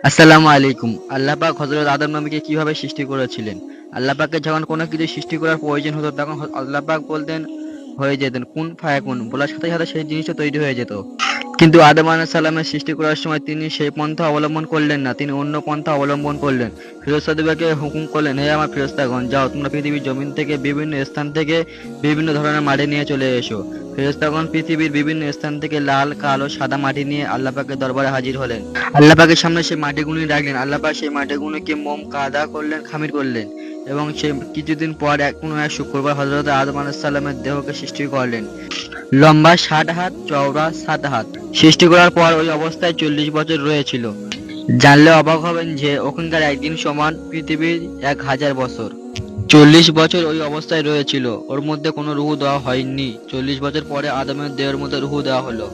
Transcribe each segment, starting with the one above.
আসসালামু আলাইকুম। আল্লাহ পাক হযরত আদম নবীকে কিভাবে সৃষ্টি করেছিলেন? আল্লাহ পাকের যখন কোনো কিছু সৃষ্টি করার প্রয়োজন হতো তখন আল্লাহ পাক বলতেন, হয়ে যেতেন, কুন ফায়াকুন বলার সাথে সাথে সেই জিনিসটা তৈরি হয়ে যেত। কিন্তু আদম আলাইহিস সালামের সৃষ্টি করার সময় তিনি সেই পন্থা অবলম্বন করলেন না, তিনি অন্য পন্থা অবলম্বন করলেন। ফেরেশতাদেরকে হুকুম করলেন, হে আমার ফেরেশতাগণ, যাও তোমরা পৃথিবীর জমিন থেকে বিভিন্ন স্থান থেকে বিভিন্ন ধরনের মাটি নিয়ে চলে এসো। ফেরেশতাগণ পৃথিবীর বিভিন্ন স্থান থেকে লাল, কালো, সাদা মাটি নিয়ে আল্লাহ পাকের দরবারে হাজির হলেন। আল্লাহ পাকের সামনে সেই মাটিগুলো রাখলেন। আল্লাহ পাক সেই মাটিগুলোকে মোম কাদা করলেন, খামির করলেন, এবং সে কিছুদিন পর কোনো এক শুক্রবার হযরত আদম আলাইহিস সালামের দেহকে সৃষ্টি করলেন। লম্বা 60 হাত, চওড়া 7 হাত। সৃষ্টি করার পর ওই অবস্থায় 40 বছর রয়েছিল। জানলে অবাক হবেন যে ওখানকার একদিন সমান পৃথিবীর 1000 বছর। 40 বছর ওই অবস্থায় রয়েছিল, ওর মধ্যে কোনো রূহ দেওয়া হয়নি। 40 বছর পরে আদমের দেহের মধ্যে রূহ দেওয়া হলো।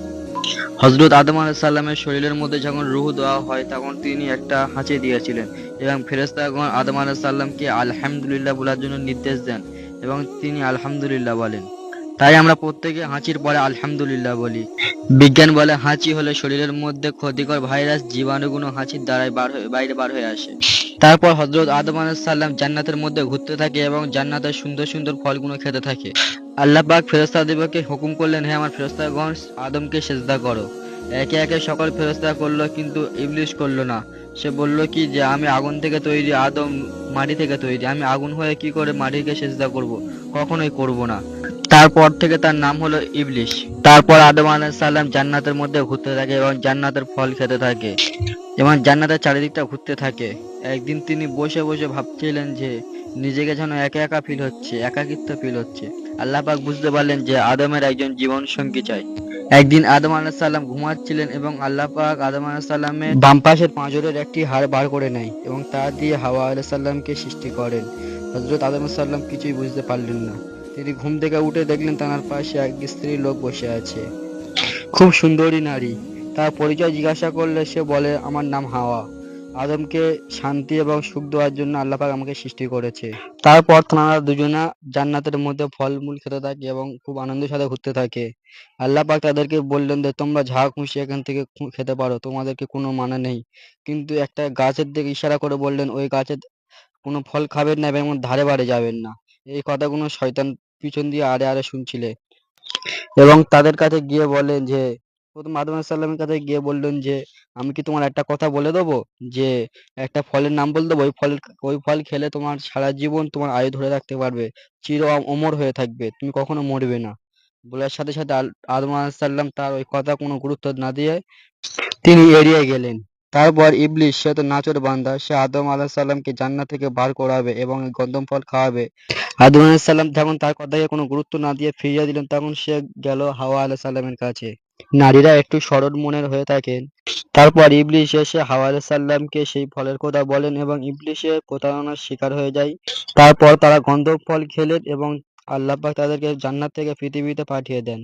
হযরত আদম আলাইহিস সালামের শরীরের মধ্যে যখন রূহ দেওয়া হয় তখন তিনি একটা হাঁচি দিয়েছিলেন, এবং ফেরেশতাগণ আদম আলাইহিস সালামকে আলহামদুলিল্লাহ বলার জন্য নির্দেশ দেন, এবং তিনি আলহামদুলিল্লাহ বলেন। তাই আমরা প্রত্যেকে হাঁচির পরে আলহামদুলিল্লাহ বলি। বিজ্ঞান বলে হাঁচি হলে শরীরের মধ্যে ক্ষতিকর ভাইরাস জীবাণুগুলো হাঁচির দ্বারাই বাইরে বার হয়ে আসে। তারপর হযরত আদম আলাইহিস সালাম জান্নাতের মধ্যে ঘুরতে থাকে এবং জান্নাতের সুন্দর সুন্দর ফলগুলো খেতে থাকে। আল্লাহ পাক ফেরেশতাদেরকে হুকুম করলেন, হে আমার ফেরেশতাগণ, আদমকে সেজদা করো। একে একে সকল ফেরেশতা করলো, কিন্তু ইবলিস করলো না। সে বলল কি যে আমি আগুন থেকে তৈরি, আদম মাটি থেকে তৈরি, আমি আগুন হয়ে কি করে মাটিকে সেজদা করব? কখনোই করব না। তারপর থেকে তার নাম হলো ইবলিস। তারপর আদম আলাইহিস সালাম জান্নাতের মধ্যে ঘুরতে থাকে এবং জান্নাতের ফল খেতে থাকে এবং জান্নাতের চারিদিকটা ঘুরতে থাকে। একদিন তিনি বসে বসে ভাবছিলেন যে নিজেকে যেন একা একা ফিল হচ্ছে, একাকিত্ব ফিল হচ্ছে। আল্লাহ পাক বুঝতে পারলেন যে আদমের একজন জীবন সঙ্গী চাই। একদিন আদম আলাইহিস সালাম ঘুমাচ্ছিলেন এবং আল্লাহ পাক আদম আলাইহিস সালামের বাম পাশের পাঁজরের একটি হাড় বার করে নেয় এবং তা দিয়ে হাওয়া আলাইহিস সালামকে সৃষ্টি করেন। হযরত আদম আলাইহিস সালাম কিছুই বুঝতে পারলেন না। তিনি ঘুম থেকে উঠে দেখলেন তার পাশে এক স্ত্রী লোক বসে আছে, খুব সুন্দরী নারী। তার পরিচয় জিজ্ঞাসা করলে সে বলে, আমার নাম হাওয়া। আদমকে শান্তি এবং সুখ দেওয়ার জন্য আল্লাহ পাক আমাকে সৃষ্টি করেছে। তারপর তারা দুজনা জান্নাতের মধ্যে ফলমূল খেতে থাকে এবং খুব আনন্দের সাথে ঘুরতে থাকে। আল্লাহ পাক তাদেরকে বললেন যে তোমরা যা খুশি এখান থেকে খেতে পারো, তোমাদেরকে কোনো মানা নেই। কিন্তু একটা গাছের দিকে ইশারা করে বললেন, ওই গাছের কোনো ফল খাবেন না এবং ধারে বাড়ে যাবেন না। এই কথাগুলো শয়তান পিছন দিয়ে আড়ে আড়ে শুনছিলে এবং তাদের কাছে গিয়ে বলেন যে, প্রথম আদম আলাইহিস সালামের কাছে গিয়ে বললেন যে, আমি কি তোমার একটা কথা বলে দেবো, যে একটা ফলের নাম বলে দেবো, ওই ফল খেলে তোমার সারা জীবন তোমার আয়ু ধরে রাখতে পারবে, অমর হয়ে থাকবে, তুমি কখনো মরবে না। বলার সাথে সাথে আদম আলাইহিস সালাম তার ওই কথা কোনো গুরুত্ব না দিয়ে তিনি এড়িয়ে গেলেন। তারপর ইবলিস, সে তো নাছোড়বান্দা, সে আদম আলাইহিস সালামকে জান্নাত থেকে বার করাবে এবং গন্ধম ফল খাওয়াবে। আদম আলাইহিস সালাম যখন তার কথাকে কোনো গুরুত্ব না দিয়ে ফিরিয়ে দিলেন, তখন সে গেল হাওয়া আলাইহিস সালামের কাছে। নারীরা একটু সরল মনের হয়ে থাকেন। তারপর ইবলিস এসে হাওয়া আলাইহিস সালামকে সেই ফলের কথা বলেন এবং ইবলিসের প্রতারণার শিকার হয়ে যায়। তারপর তারা গন্ধম ফল খেলেন এবং আল্লাহ পাক তাদেরকে জান্নাত থেকে পৃথিবীতে পাঠিয়ে দেন।